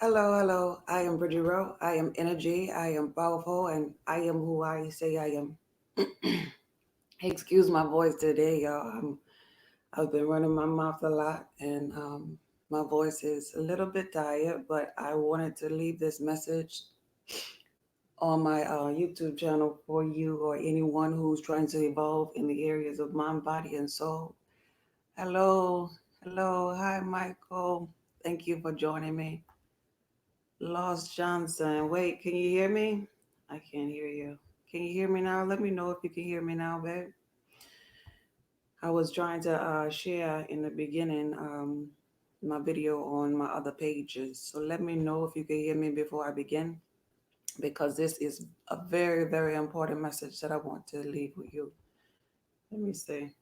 Hello, hello. I am Bridget Rowe. I am energy. I am powerful, and I am who I say I am. Excuse my voice today, y'all. I've been running my mouth a lot, and my voice is a little bit tired. But I wanted to leave this message on my YouTube channel for you or anyone who's trying to evolve in the areas of mind, body, and soul. Hello, hello. Hi, Michael. Thank you for joining me. Lost Johnson. Wait, can you hear me? I can't hear you. Can you hear me now? Let me know if you can hear me now, babe. I was trying to share in the beginning my video on my other pages. So let me know if you can hear me before I begin, because this is a very, very important message that I want to leave with you. Let me see.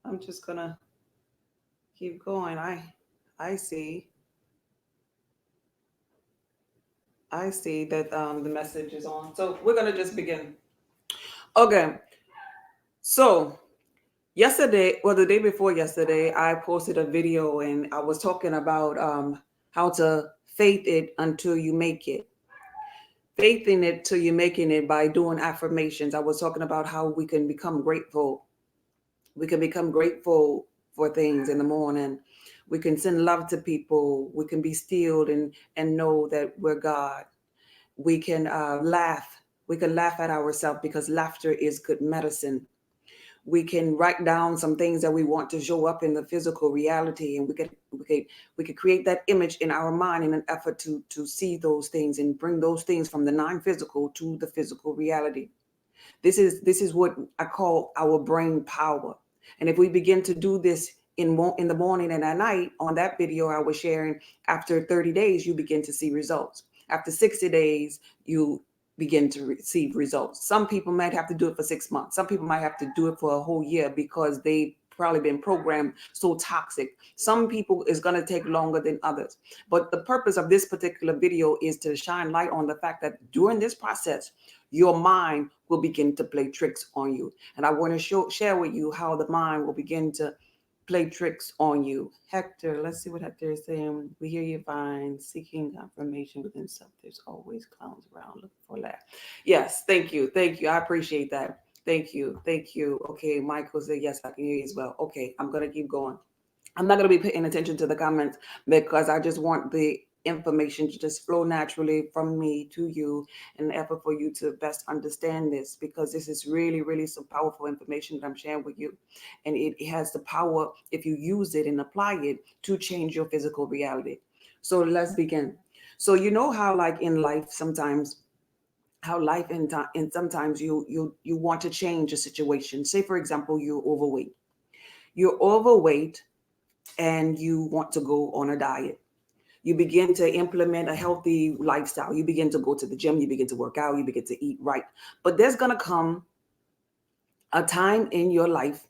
I'm just gonna keep going. I see. I see that the message is on. So we're gonna just begin. Okay. So yesterday, well, the day before yesterday, I posted a video and I was talking about how to faith it until you make it. Faith in it till you're making it by doing affirmations. I was talking about how we can become grateful. We can become grateful for things in the morning. We can send love to people. We can be stilled and know that we're God. We can laugh. We can laugh at ourselves because laughter is good medicine. We can write down some things that we want to show up in the physical reality, and we could create that image in our mind in an effort to see those things and bring those things from the non-physical to the physical reality. This is what I call our brain power. And if we begin to do this in the morning and at night, on that video I was sharing, after 30 days you begin to see results. After 60 days you begin to receive results. Some people might have to do it for 6 months. Some people might have to do it for a whole year because they've probably been programmed so toxic. Some people is going to take longer than others. But the purpose of this particular video is to shine light on the fact that during this process, your mind will begin to play tricks on you. And I want to share with you how the mind will begin to play tricks on you. Hector, let's see what Hector is saying. We hear you fine. Seeking confirmation within self. There's always clowns around looking for that. Yes, thank you. Thank you. I appreciate that. Thank you. Thank you. Okay, Michael said, yes, I can hear you as well. Okay, I'm going to keep going. I'm not going to be paying attention to the comments because I just want the information to just flow naturally from me to you in an effort for you to best understand this, because this is really, really some powerful information that I'm sharing with you. And it has the power, if you use it and apply it, to change your physical reality. So let's begin. So you know how like in life sometimes, how life in time, and sometimes you want to change a situation. Say for example, you're overweight. You're overweight and you want to go on a diet. You begin to implement a healthy lifestyle. You begin to go to the gym, you begin to work out, you begin to eat right. But there's going to come a time in your life,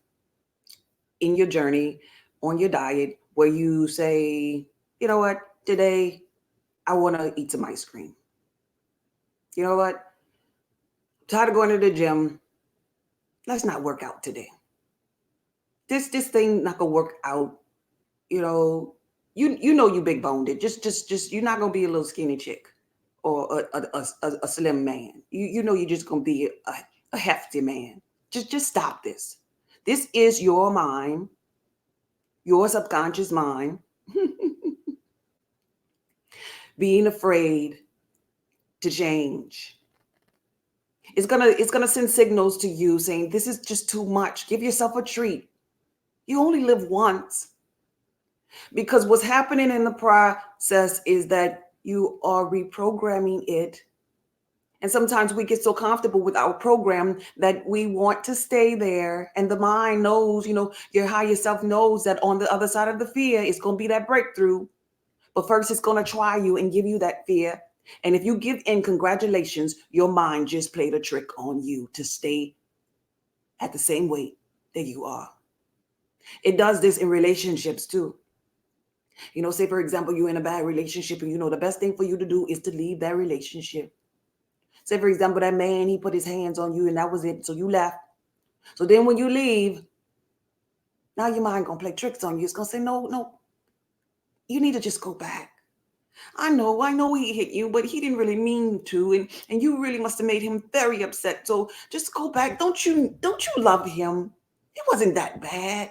in your journey, on your diet, where you say, you know what, today I want to eat some ice cream. You know what, I'm tired of going to the gym. Let's not work out today. This thing not gonna work out. You know, you know you big boned it. Just you're not gonna be a little skinny chick or a slim man. You know you're just gonna be a hefty man. Just stop this. This is your mind, your subconscious mind, being afraid to change. It's gonna send signals to you saying this is just too much. Give yourself a treat. You only live once. Because what's happening in the process is that you are reprogramming it. And sometimes we get so comfortable with our program that we want to stay there. And the mind knows, your higher self knows that on the other side of the fear is going to be that breakthrough. But first, it's going to try you and give you that fear. And if you give in, congratulations, your mind just played a trick on you to stay at the same weight that you are. It does this in relationships too. Say for example, you're in a bad relationship and the best thing for you to do is to leave that relationship. Say for example, that man, he put his hands on you and that was it. So you left. So then when you leave, now your mind gonna play tricks on you. It's gonna say, no, you need to just go back. I know he hit you, but he didn't really mean to, and you really must have made him very upset. So just go back. Don't you love him? It wasn't that bad.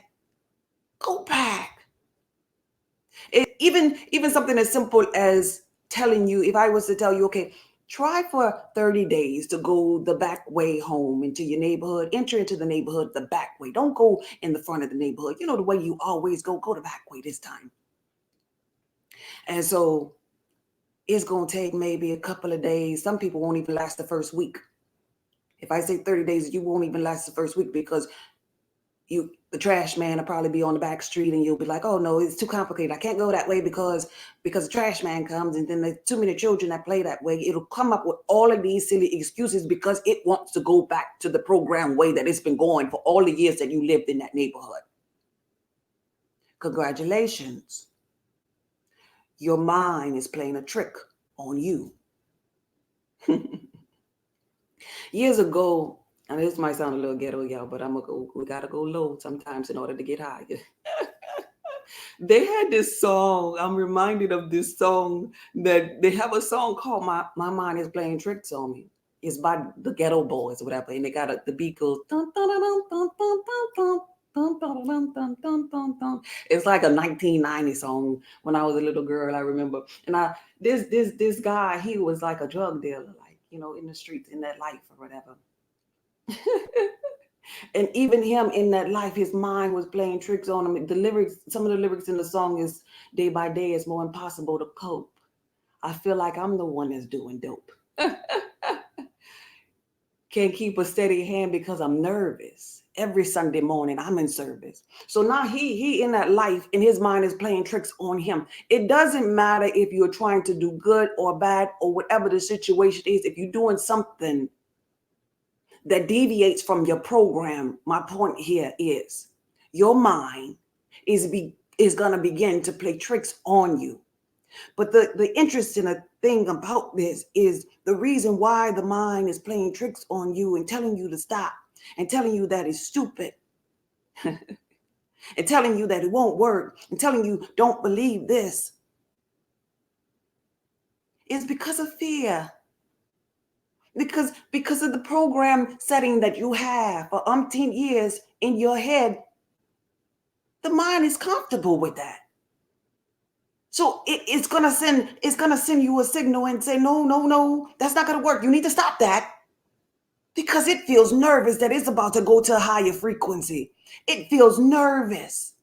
Go back. Even something as simple as telling you, if I was to tell you, okay, try for 30 days to go the back way home into your neighborhood, enter into the neighborhood the back way. Don't go in the front of the neighborhood. You know the way you always go the back way this time. And so it's going to take maybe a couple of days. Some people won't even last the first week. If I say 30 days, you won't even last the first week because the trash man will probably be on the back street and you'll be like, oh no, it's too complicated. I can't go that way because the trash man comes, and then there's too many children that play that way. It'll come up with all of these silly excuses because it wants to go back to the program way that it's been going for all the years that you lived in that neighborhood. Congratulations. Your mind is playing a trick on you. Years ago, and this might sound a little ghetto, y'all, but we gotta go low sometimes in order to get higher. They had this song. I'm reminded of this song that they have a song called My Mind is Playing Tricks on Me. It's by the Ghetto Boys or whatever. And they got the beat goes dun, dun, dun, dun, dun, dun, dun, dun, dun, dun, dun, dun, dun, dun, dun. It's like a 1990 song when I was a little girl, I remember. And this guy, he was like a drug dealer, like, in the streets, in that life or whatever. And even him in that life, his mind was playing tricks on him. The lyrics, some of the lyrics in the song is, day by day it's more impossible to cope. I feel like I'm the one that's doing dope. Can't keep a steady hand because I'm nervous. Every Sunday morning I'm in service. So now he in that life, and his mind is playing tricks on him. It doesn't matter if you're trying to do good or bad or whatever the situation is. If you're doing something that deviates from your program, my point here is your mind is going to begin to play tricks on you. But the interesting thing about this is the reason why the mind is playing tricks on you and telling you to stop and telling you that it's stupid and telling you that it won't work and telling you don't believe this is because of fear. Because of the program setting that you have for umpteen years in your head, the mind is comfortable with that. So it's gonna send you a signal and say, no, no, no, that's not gonna work. You need to stop that. Because it feels nervous that it's about to go to a higher frequency. It feels nervous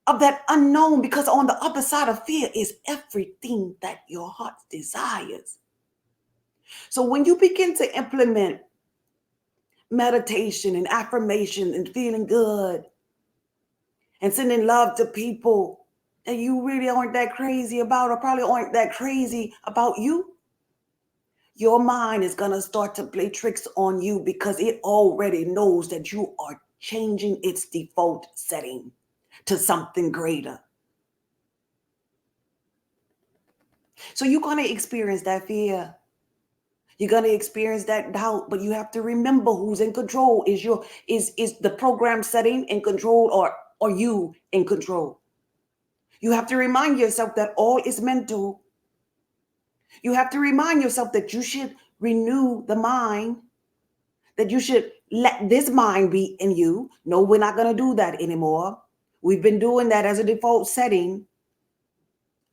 of that unknown, because on the other side of fear is everything that your heart desires. So when you begin to implement meditation and affirmation and feeling good and sending love to people that you really aren't that crazy about, or probably aren't that crazy about you, your mind is going to start to play tricks on you because it already knows that you are changing its default setting to something greater. So you're going to experience that fear. You're going to experience that doubt, but you have to remember who's in control. Is the program setting in control, or you in control? You have to remind yourself that all is mental. You have to remind yourself that you should renew the mind, that you should let this mind be in you. No, we're not going to do that anymore. We've been doing that as a default setting.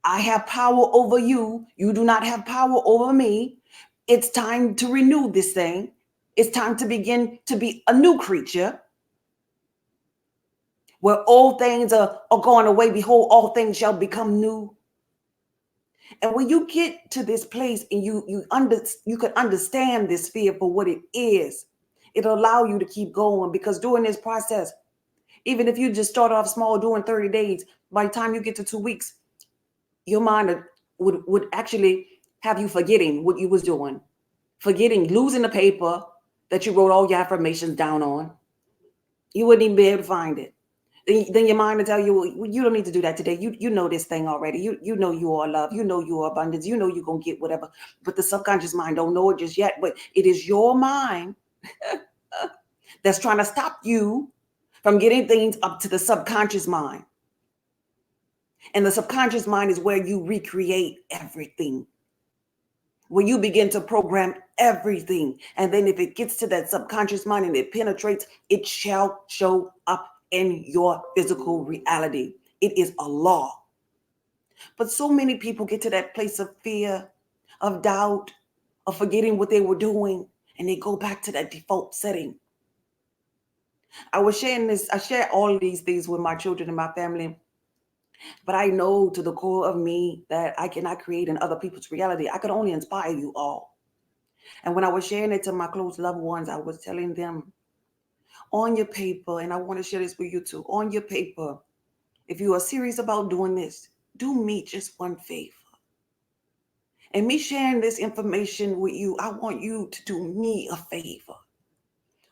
I have power over you. You do not have power over me. It's time to renew this thing. It's time to begin to be a new creature, where all things are going away. Behold, all things shall become new. And when you get to this place and you can understand this fear for what it is, it'll allow you to keep going, because during this process, even if you just start off small, doing 30 days, by the time you get to 2 weeks, your mind would actually have you forgetting what you was doing, forgetting, losing the paper that you wrote all your affirmations down on. You wouldn't even be able to find it. Then your mind will tell you, well, you don't need to do that today. You know this thing already. You know you are love. You know you are abundance. You know you're going to get whatever. But the subconscious mind don't know it just yet. But it is your mind that's trying to stop you from getting things up to the subconscious mind. And the subconscious mind is where you recreate everything, where you begin to program everything. And then if it gets to that subconscious mind and it penetrates, it shall show up in your physical reality. It is a law. But so many people get to that place of fear, of doubt, of forgetting what they were doing, and they go back to that default setting. I share all of these things with my children and my family, but I know to the core of me that I cannot create in other people's reality. I could only inspire you all. And when I was sharing it to my close loved ones, I was telling them on your paper, and I want to share this with you too, on your paper, if you are serious about doing this, do me just one favor. And me sharing this information with you, I want you to do me a favor.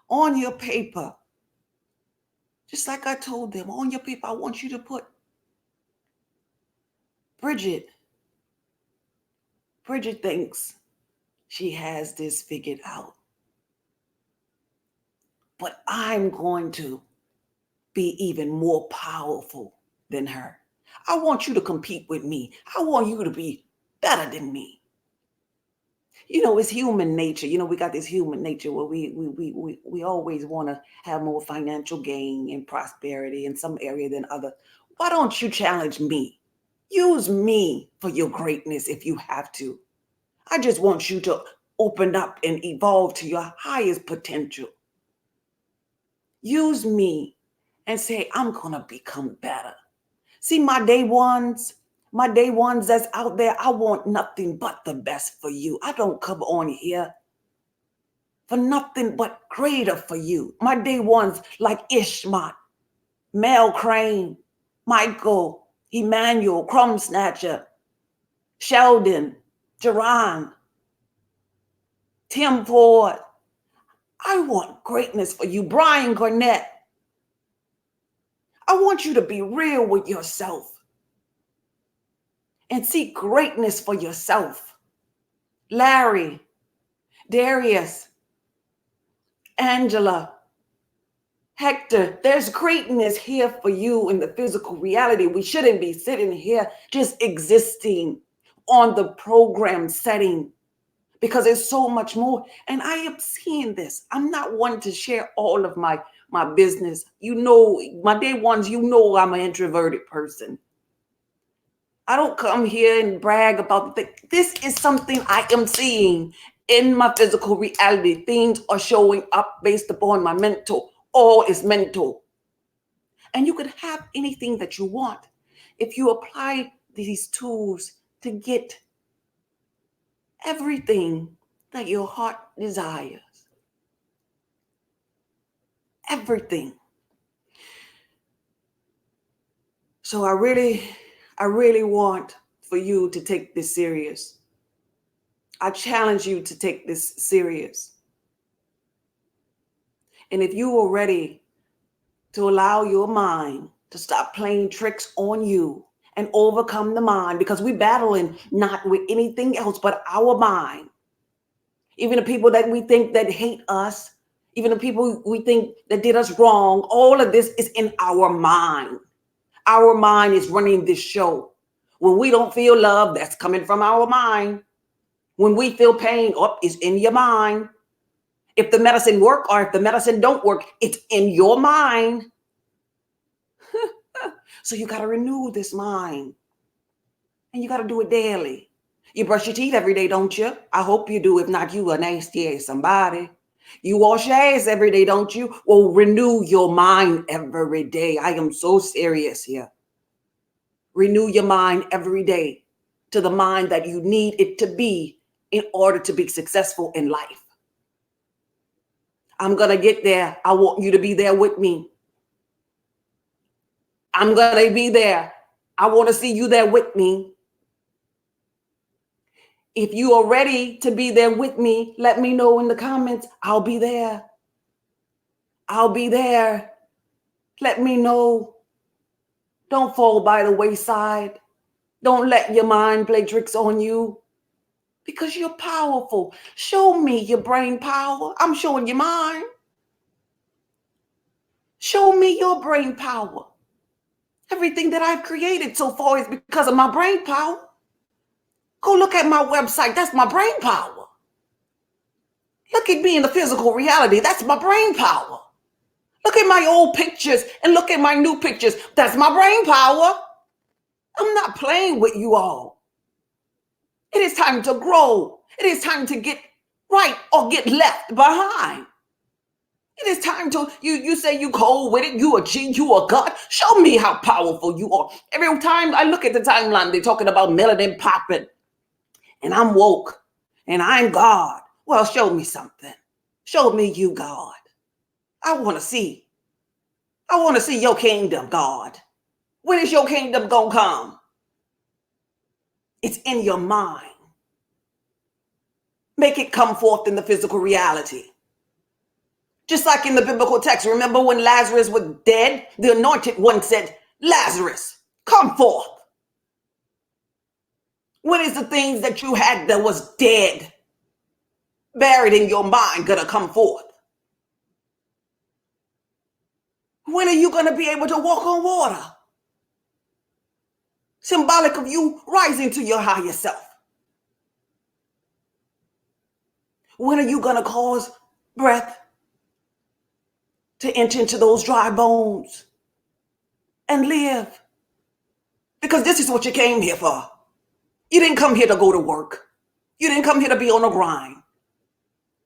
On your paper, just like I told them, on your paper, I want you to put Bridget. Bridget thinks she has this figured out. But I'm going to be even more powerful than her. I want you to compete with me. I want you to be better than me. It's human nature. We got this human nature where we always want to have more financial gain and prosperity in some area than other. Why don't you challenge me? Use me for your greatness if you have to. I just want you to open up and evolve to your highest potential. Use me and say, I'm going to become better. See, my day ones that's out there, I want nothing but the best for you. I don't come on here for nothing but greater for you. My day ones like Ishmat, Mel Crane, Michael, Emmanuel, Crumb Snatcher, Sheldon, Jerron, Tim Ford. I want greatness for you. Brian Garnett. I want you to be real with yourself and seek greatness for yourself. Larry, Darius, Angela, Hector, there's greatness here for you in the physical reality. We shouldn't be sitting here just existing on the program setting because there's so much more. And I am seeing this. I'm not one to share all of my business. My day ones, I'm an introverted person. I don't come here and brag about this is something I am seeing in my physical reality. Things are showing up based upon my mental. All is mental. And you could have anything that you want if you apply these tools to get everything that your heart desires. Everything. So I really want for you to take this serious. I challenge you to take this serious. And if you are ready to allow your mind to stop playing tricks on you and overcome the mind, because we're battling not with anything else but our mind. Even the people that we think that hate us, even the people we think that did us wrong, all of this is in our mind. Our mind is running this show. When we don't feel love, that's coming from our mind. When we feel pain, it's in your mind. If the medicine work or if the medicine don't work, it's in your mind. So you got to renew this mind. And you got to do it daily. You brush your teeth every day, don't you? I hope you do. If not, you a nasty ass somebody. You wash your ass every day, don't you? Well, renew your mind every day. I am so serious here. Renew your mind every day to the mind that you need it to be in order to be successful in life. I'm going to get there. I want you to be there with me. I'm going to be there. I want to see you there with me. If you are ready to be there with me, let me know in the comments. I'll be there. I'll be there. Let me know. Don't fall by the wayside. Don't let your mind play tricks on you because you're powerful. Show me your brain power. I'm showing you mine. Show me your brain power. Everything that I've created so far is because of my brain power. Go look at my website. That's my brain power. Look at me in the physical reality. That's my brain power. Look at my old pictures and look at my new pictures. That's my brain power. I'm not playing with you all. It is time to grow. It is time to get right or get left behind. It is time to, you say you cold with it, you a G, you a God. Show me how powerful you are. Every time I look at the timeline, they're talking about melanin popping, and I'm woke, and I'm God. Well, show me something. Show me you, God. I want to see. I want to see your kingdom, God. When is your kingdom going to come? It's in your mind. Make it come forth in the physical reality. Just like in the biblical text, remember when Lazarus was dead? The anointed one said, Lazarus, come forth. When is the things that you had that was dead, buried in your mind, gonna come forth? When are you gonna be able to walk on water? Symbolic of you rising to your higher self. When are you gonna cause breath to enter into those dry bones and live? Because this is what you came here for. You didn't come here to go to work. You didn't come here to be on a grind.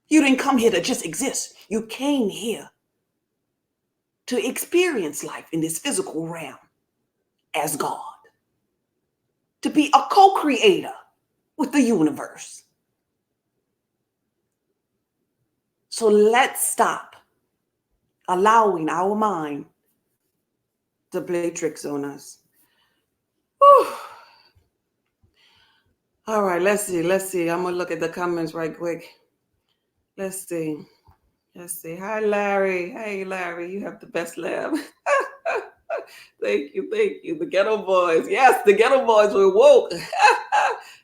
You didn't come here to just exist. You came here to experience life in this physical realm as God. To be a co-creator with the universe. So let's stop allowing our mind to play tricks on us. Whew. All right, let's see. I'm going to look at the comments right quick. Let's see. Hi, Larry. Hey, Larry, you have the best laugh. Thank you. The Ghetto Boys. Yes, the Ghetto Boys were woke.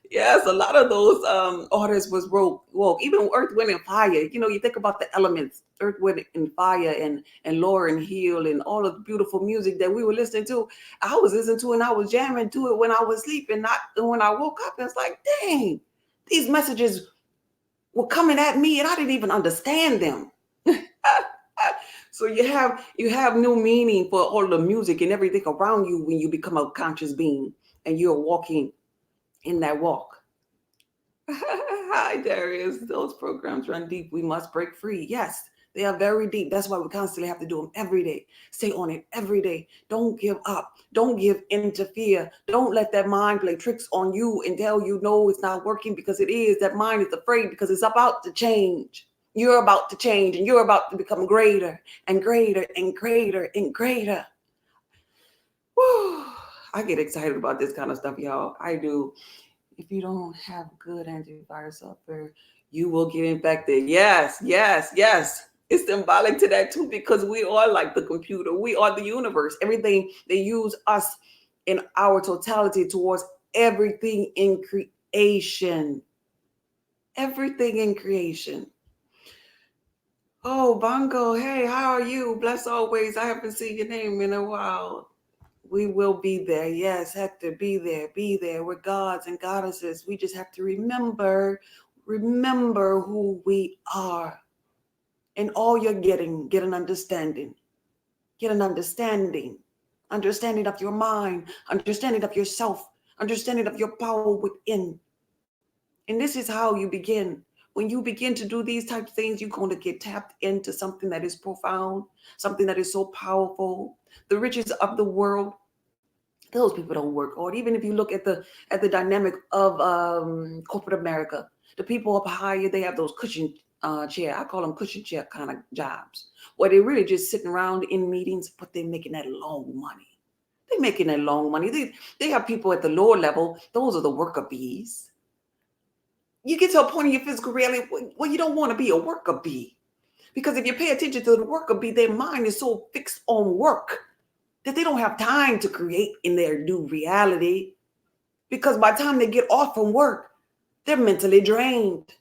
Yes, a lot of those artists was woke. Even Earth, Wind, and Fire. You know, you think about the elements, Earth, Wind, and Fire, and Lauryn Hill, and all of the beautiful music that we were listening to. I was listening to, and I was jamming to it when I was sleeping. Not when I woke up. It's like, dang, these messages were coming at me, and I didn't even understand them. So you have new meaning for all the music and everything around you when you become a conscious being and you're walking in that walk. Hi, Darius. Those programs run deep. We must break free. Yes, they are very deep. That's why we constantly have to do them every day. Stay on it every day. Don't give up. Don't give in to fear. Don't let that mind play tricks on you and tell you, no, it's not working, because it is. That mind is afraid because it's about to change. You're about to change, and you're about to become greater and greater and greater and greater. Woo. I get excited about this kind of stuff, y'all. I do. If you don't have good antivirus software, you will get infected. Yes. It's symbolic to that too, because we are like the computer. We are the universe. Everything, they use us in our totality towards everything in creation. Everything in creation. Oh, Bongo, hey, how are you? Bless always. I haven't seen your name in a while. We will be there. Yes, Hector, be there. We're gods and goddesses. We just have to remember who we are. And all you're getting, get an understanding. Get an understanding. Understanding of your mind, understanding of yourself, understanding of your power within. And this is how you begin. When you begin to do these types of things, you're going to get tapped into something that is profound, something that is so powerful. The riches of the world, those people don't work hard. Even if you look at the dynamic of corporate America, the people up higher, they have those cushion chair. I call them cushion chair kind of jobs, where they're really just sitting around in meetings, but they're making that long money. They're making that long money. They have people at the lower level. Those are the worker bees. You get to a point in your physical reality where you don't want to be a worker bee. Because if you pay attention to the worker bee, their mind is so fixed on work that they don't have time to create in their new reality. Because by the time they get off from work, they're mentally drained.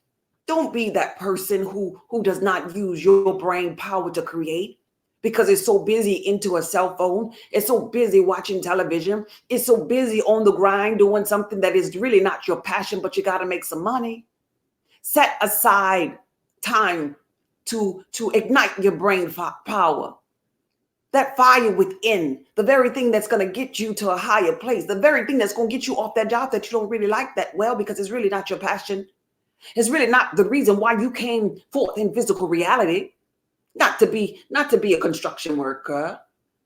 Don't be that person who does not use your brain power to create. because it's so busy into a cell phone. It's so busy watching television. It's so busy on the grind doing something that is really not your passion, but you got to make some money. Set aside time to ignite your brain power. That fire within, the very thing that's going to get you to a higher place, the very thing that's going to get you off that job that you don't really like that well because it's really not your passion. It's really not the reason why you came forth in physical reality. Not to be a construction worker,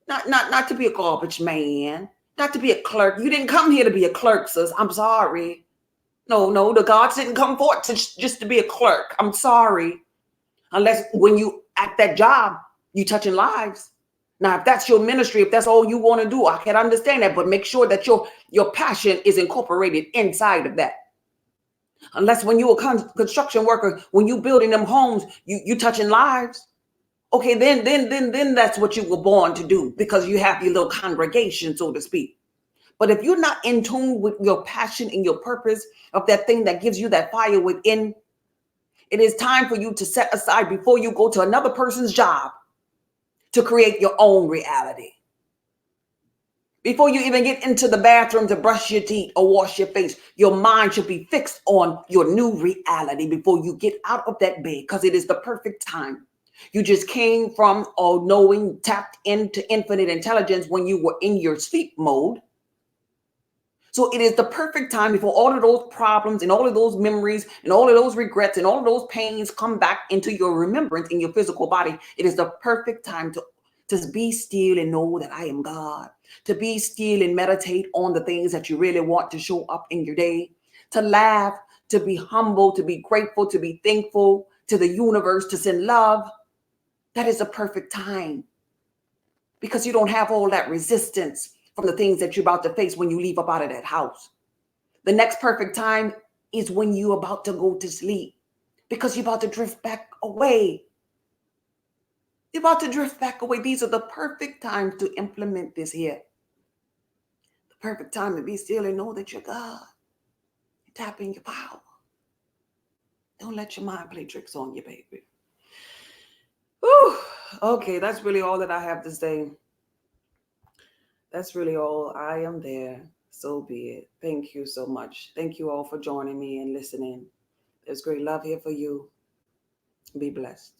not to be a garbage man, not to be a clerk. You didn't come here to be a clerk, sis. I'm sorry. No, the gods didn't come forth just to be a clerk. I'm sorry. Unless when you at that job, you touching lives. Now, if that's your ministry, if that's all you want to do, I can understand that. But make sure that your passion is incorporated inside of that. Unless when you a construction worker, when you building them homes, you touching lives. Okay, then that's what you were born to do because you have your little congregation, so to speak. But if you're not in tune with your passion and your purpose of that thing that gives you that fire within, it is time for you to set aside before you go to another person's job to create your own reality. Before you even get into the bathroom to brush your teeth or wash your face, your mind should be fixed on your new reality before you get out of that bed, because it is the perfect time. You just came from all knowing, tapped into infinite intelligence when you were in your sleep mode. So it is the perfect time before all of those problems and all of those memories and all of those regrets and all of those pains come back into your remembrance in your physical body. It is the perfect time to be still and know that I am God, to be still and meditate on the things that you really want to show up in your day, to laugh, to be humble, to be grateful, to be thankful to the universe, to send love. That is a perfect time because you don't have all that resistance from the things that you're about to face when you leave up out of that house. The next perfect time is when you're about to go to sleep because you're about to drift back away. You're about to drift back away. These are the perfect times to implement this here. The perfect time to be still and know that you're God. Tap in your power. Don't let your mind play tricks on you, baby. Whew. Okay, that's really all that I have to say. That's really all. I am there. So be it. Thank you so much. Thank you all for joining me and listening. There's great love here for you. Be blessed.